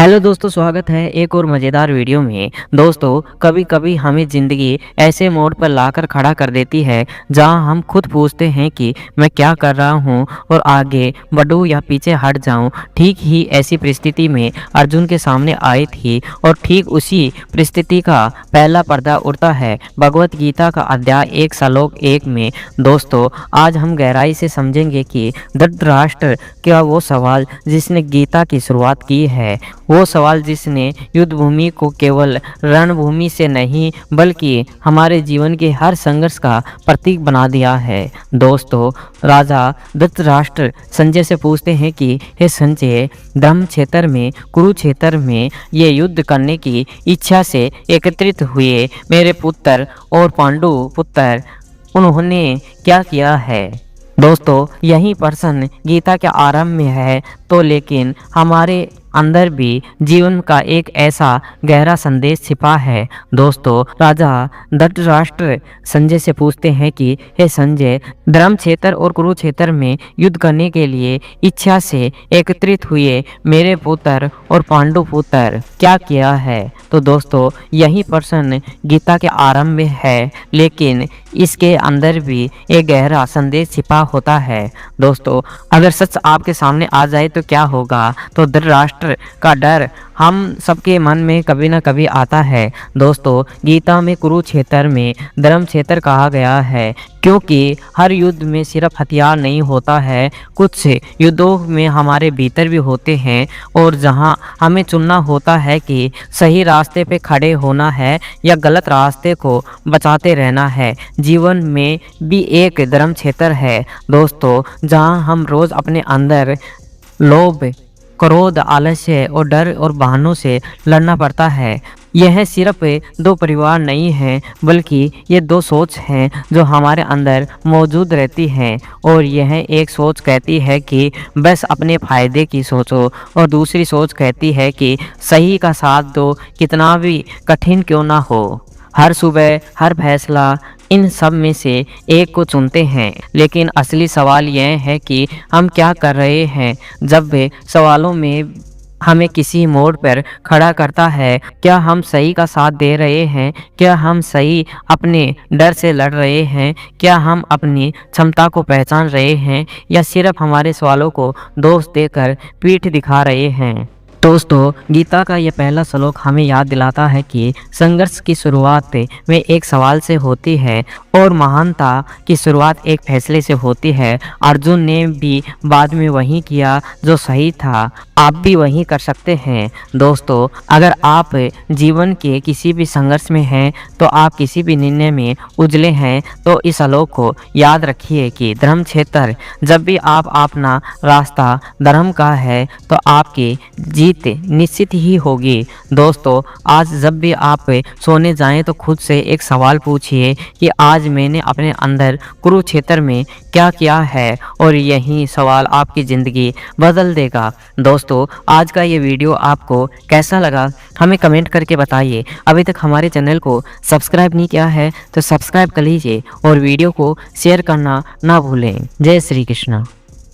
Hello दोस्तों, स्वागत है एक और मज़ेदार वीडियो में। दोस्तों, कभी कभी हमें ज़िंदगी ऐसे मोड़ पर लाकर खड़ा कर देती है जहां हम खुद पूछते हैं कि मैं क्या कर रहा हूं और आगे बढ़ूं या पीछे हट जाऊं। ठीक ही ऐसी परिस्थिति में अर्जुन के सामने आई थी और ठीक उसी परिस्थिति का पहला पर्दा उड़ता है भगवत गीता का अध्याय 1 श्लोक 1 में। दोस्तों, आज हम गहराई से समझेंगे कि धृतराष्ट्र क्या वो सवाल जिसने गीता की शुरुआत की है, वो सवाल जिसने युद्ध भूमि को केवल रणभूमि से नहीं बल्कि हमारे जीवन के हर संघर्ष का प्रतीक बना दिया है। दोस्तों, राजा धृतराष्ट्र संजय से पूछते हैं कि हे संजय, धर्म क्षेत्र में कुरुक्षेत्र में ये युद्ध करने की इच्छा से एकत्रित हुए मेरे पुत्र और पांडु पुत्र, उन्होंने क्या किया है। दोस्तों, यही प्रश्न गीता के आरंभ में है तो लेकिन हमारे अंदर भी जीवन का एक ऐसा गहरा संदेश छिपा है। दोस्तों, राजा धृतराष्ट्र संजय से पूछते हैं कि हे संजय, धर्म क्षेत्र और कुरुक्षेत्र में युद्ध करने के लिए इच्छा से एकत्रित हुए मेरे पुत्र और पांडु पुत्र क्या किया है। तो दोस्तों, यही प्रश्न गीता के आरंभ में है लेकिन इसके अंदर भी एक गहरा संदेश छिपा होता है। दोस्तों, अगर सच आपके सामने आ जाए तो क्या होगा। तो धृतराष्ट्र का डर हम सबके मन में कभी ना कभी आता है। दोस्तों, गीता में कुरुक्षेत्र में धर्म क्षेत्र कहा गया है क्योंकि हर युद्ध में सिर्फ हथियार नहीं होता है, कुछ युद्धों में हमारे भीतर भी होते हैं और जहां हमें चुनना होता है कि सही रास्ते पे खड़े होना है या गलत रास्ते को बचाते रहना है। जीवन में भी एक धर्म क्षेत्र है दोस्तों, जहां हम रोज अपने अंदर लोभ, क्रोध, आलस्य और डर और बहानों से लड़ना पड़ता है। यह सिर्फ दो परिवार नहीं हैं बल्कि ये दो सोच हैं जो हमारे अंदर मौजूद रहती हैं और यह एक सोच कहती है कि बस अपने फायदे की सोचो और दूसरी सोच कहती है कि सही का साथ दो, कितना भी कठिन क्यों ना हो। हर सुबह हर फैसला इन सब में से एक को चुनते हैं, लेकिन असली सवाल यह है कि हम क्या कर रहे हैं जब वे सवालों में हमें किसी मोड़ पर खड़ा करता है। क्या हम सही का साथ दे रहे हैं? क्या हम सही अपने डर से लड़ रहे हैं? क्या हम अपनी क्षमता को पहचान रहे हैं या सिर्फ हमारे सवालों को दोष देकर पीठ दिखा रहे हैं। दोस्तों, गीता का यह पहला श्लोक हमें याद दिलाता है कि संघर्ष की शुरुआत में एक सवाल से होती है और महानता की शुरुआत एक फैसले से होती है। अर्जुन ने भी बाद में वही किया जो सही था, आप भी वही कर सकते हैं। दोस्तों, अगर आप जीवन के किसी भी संघर्ष में हैं तो आप किसी भी निर्णय में उलझे हैं तो इस श्लोक को याद रखिए कि धर्म क्षेत्र, जब भी आप अपना रास्ता धर्म का है तो आपकी जीत निश्चित ही होगी। दोस्तों, आज जब भी आप सोने जाएं तो खुद से एक सवाल पूछिए कि आज मैंने अपने अंदर कुरुक्षेत्र में क्या किया है और यही सवाल आपकी ज़िंदगी बदल देगा। दोस्तों, आज का ये वीडियो आपको कैसा लगा हमें कमेंट करके बताइए। अभी तक हमारे चैनल को सब्सक्राइब नहीं किया है तो सब्सक्राइब कर लीजिए और वीडियो को शेयर करना ना भूलें। जय श्री कृष्ण।